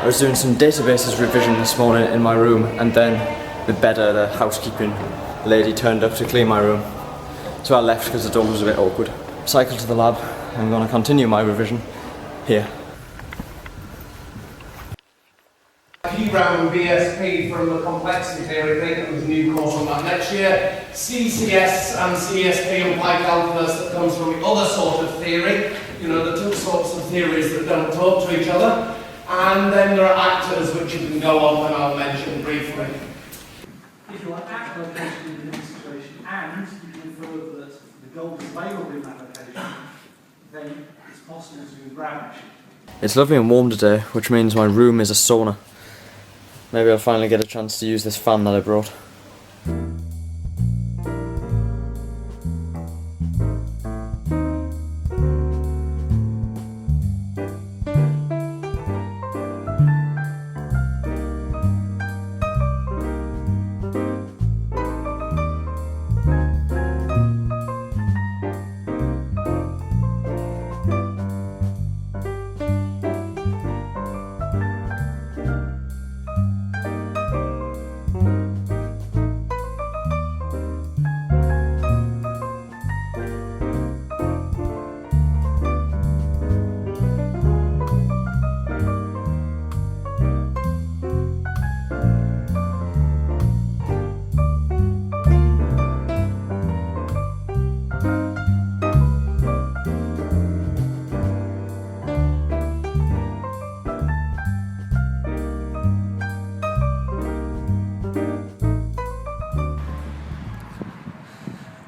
I was doing some databases revision this morning in my room, and then the bedder, the housekeeping lady, turned up to clean my room. So I left because the door was a bit awkward. Cycled to the lab. I'm going to continue my revision here. P-Ram BSP from the complexity theory thing, that was a new course on that next year. CCS and CSP and pi calculus that comes from the other sort of theory, you know, the two sorts of theories that don't talk to each other. And then there are actors which you can go on and I'll mention briefly. If you want act location in this situation and you can infer that the gold is available in that location, then it's possible to do grab action. It's lovely and warm today, which means my room is a sauna. Maybe I'll finally get a chance to use this fan that I brought.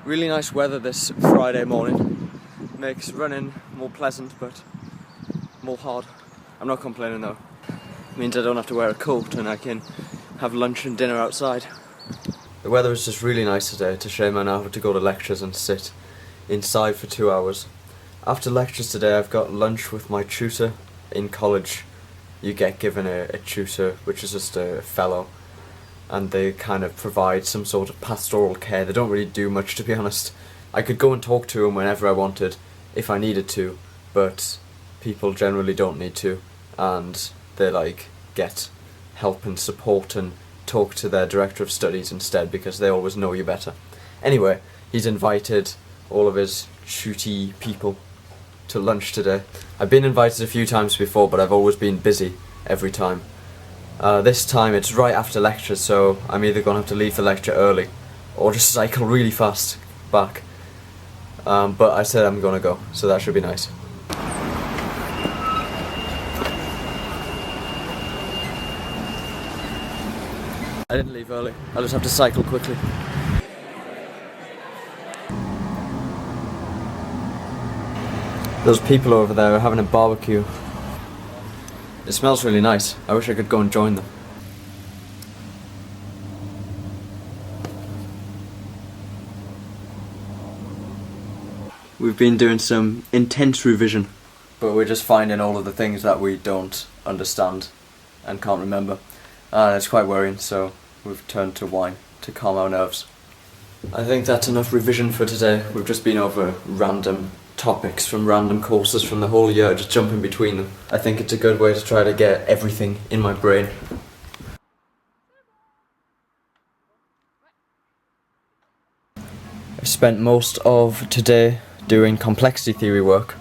Really nice weather this Friday morning. Makes running more pleasant but more hard. I'm not complaining though. It means I don't have to wear a coat and I can have lunch and dinner outside. The weather is just really nice today. It's a shame I now have to go to lectures and sit inside for 2 hours. After lectures today I've got lunch with my tutor. In college you get given a tutor, which is just a fellow, and they kind of provide some sort of pastoral care. They don't really do much, to be honest. I could go and talk to him whenever I wanted, if I needed to, but people generally don't need to, and they like get help and support and talk to their director of studies instead because they always know you better. Anyway, he's invited all of his shooty people to lunch today. I've been invited a few times before, but I've always been busy every time. This time it's right after lecture, so I'm either going to have to leave the lecture early or just cycle really fast back. But I said I'm going to go, so that should be nice. I didn't leave early, I'll just have to cycle quickly. Those people over there are having a barbecue. It smells really nice. I wish I could go and join them. We've been doing some intense revision, but we're just finding all of the things that we don't understand and can't remember. And it's quite worrying, so we've turned to wine to calm our nerves. I think that's enough revision for today. We've just been over random topics from random courses from the whole year, just jumping between them. I think it's a good way to try to get everything in my brain. I've spent most of today doing complexity theory work.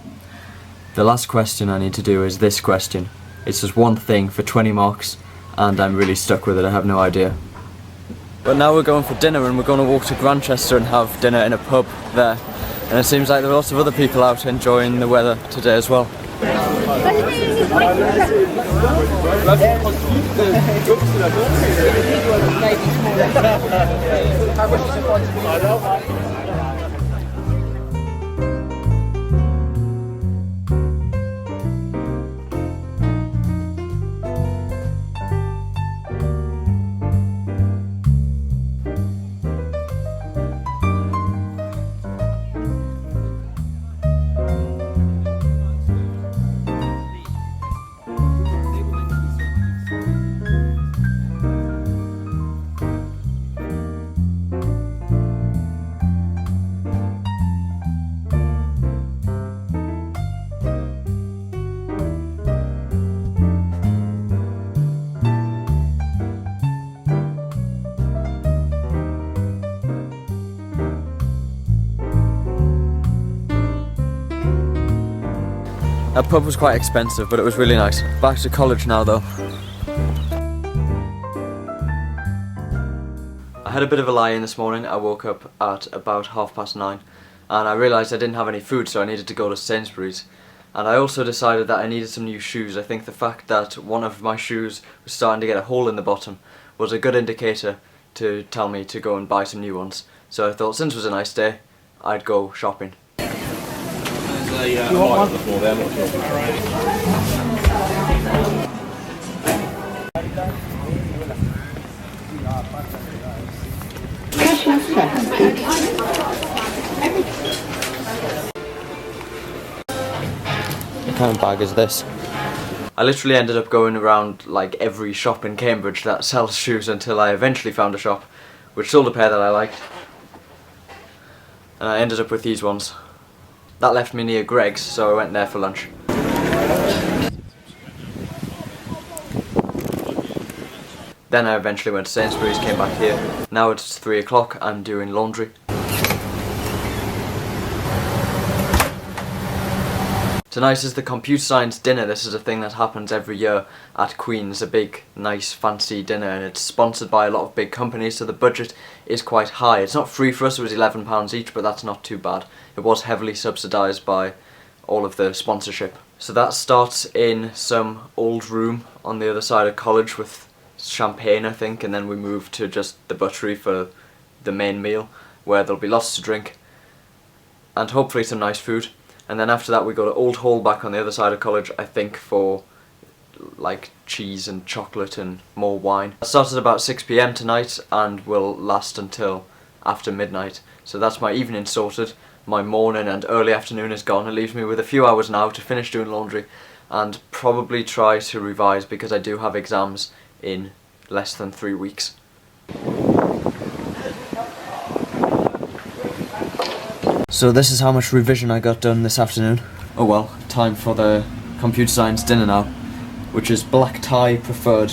The last question I need to do is this question. It's just one thing for 20 marks and I'm really stuck with it. I have no idea. But now we're going for dinner and we're going to walk to Grantchester and have dinner in a pub there. And it seems like there are lots of other people out enjoying the weather today as well. That pub was quite expensive, but it was really nice. Back to college now though. I had a bit of a lie-in this morning. I woke up at about 9:30 and I realised I didn't have any food, so I needed to go to Sainsbury's. And I also decided that I needed some new shoes. I think the fact that one of my shoes was starting to get a hole in the bottom was a good indicator to tell me to go and buy some new ones. So I thought, since it was a nice day, I'd go shopping. You want one? Before there, I'm not What kind of bag is this? I literally ended up going around like every shop in Cambridge that sells shoes until I eventually found a shop which sold a pair that I liked. And I ended up with these ones. That left me near Greg's, so I went there for lunch. Then I eventually went to Sainsbury's, came back here. Now it's 3 o'clock, I'm doing laundry. Tonight is the computer science dinner. This is a thing that happens every year at Queen's, a big, nice, fancy dinner, and it's sponsored by a lot of big companies, so the budget is quite high. It's not free for us, it was £11 each, but that's not too bad. It was heavily subsidised by all of the sponsorship. So that starts in some old room on the other side of college with champagne, I think, and then we move to just the buttery for the main meal, where there'll be lots to drink, and hopefully some nice food. And then after that we go to Old Hall back on the other side of college, I think, for like cheese and chocolate and more wine. It starts at about 6 PM tonight and will last until after midnight. So that's my evening sorted. My morning and early afternoon is gone. It leaves me with a few hours now to finish doing laundry and probably try to revise, because I do have exams in less than 3 weeks. So this is how much revision I got done this afternoon. Oh well, time for the computer science dinner now, which is black tie preferred.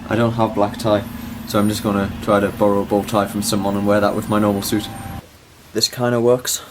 I don't have black tie, so I'm just gonna try to borrow a bow tie from someone and wear that with my normal suit. This kind of works.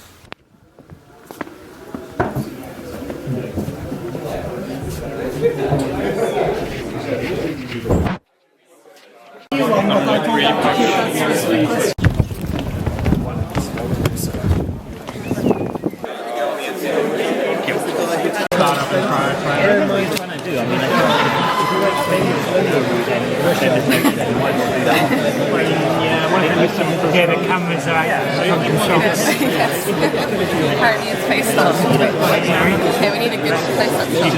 Yeah, the cameras are taking shots. Apparently it's face up. Okay, we need a good close up shot.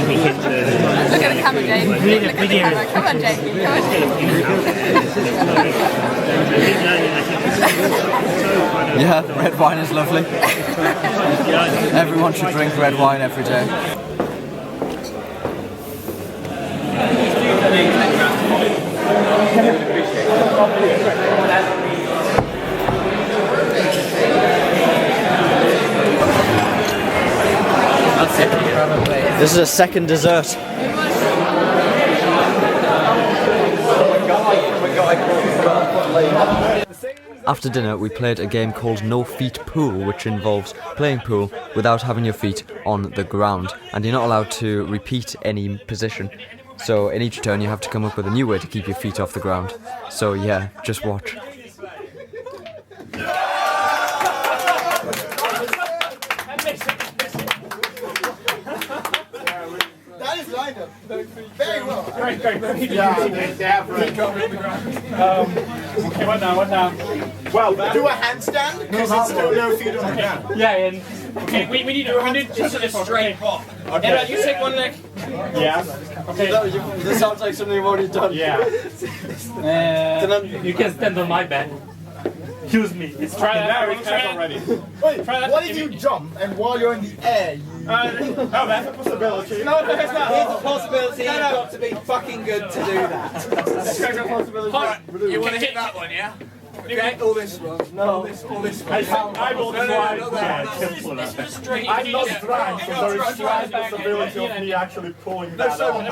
Look at the camera, Jane. Look at the camera. Come on, Jane. Come on, Jane. Yeah, red wine is lovely. Everyone should drink red wine every day. That's it. This is a second dessert. After dinner we played a game called No Feet Pool, which involves playing pool without having your feet on the ground, and you're not allowed to repeat any position. So in each turn you have to come up with a new way to keep your feet off the ground. So yeah, just watch. That is lined up very well. Great. Okay, what now? Well, Do a handstand because it's still no feet on the ground. yeah, and okay, we need just a straight hop. Okay. You take one leg. Yeah. Okay. This sounds like something you've already done. Yeah. You can stand on my back. Use me. Let's try that. Wait, what if you jump and while you're in the air you... Oh, that's a possibility. No, there's not. Here's a possibility. You've got to be fucking good to do that. You want to hit that one, yeah? Okay, all this one. No, all this I will try. I'm not trying, so there is slight possibility of me actually pulling that out.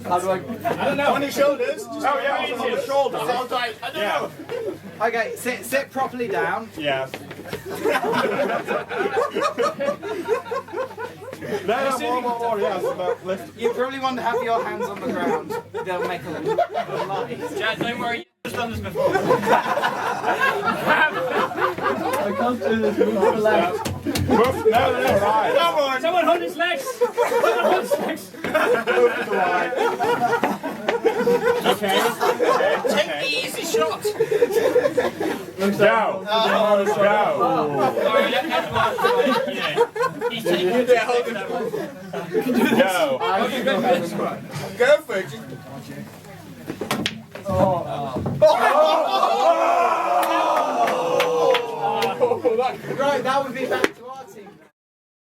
How do I... I don't know. On your shoulders. Oh yeah, on the shoulders. I don't know. Okay, sit properly down. Yeah. No, more, yes, about lift. You probably want to have your hands on the ground. They'll make a lie. Chad, don't worry, you've done this before. I can't do this. Move left. Move, no, right. Come on! Someone hold his legs! Someone hold his legs! Move to the right. Okay. Take the easy shot! Go. Go. Sorry, everyone, you know, he's taking it. Go. Go for it. Oh.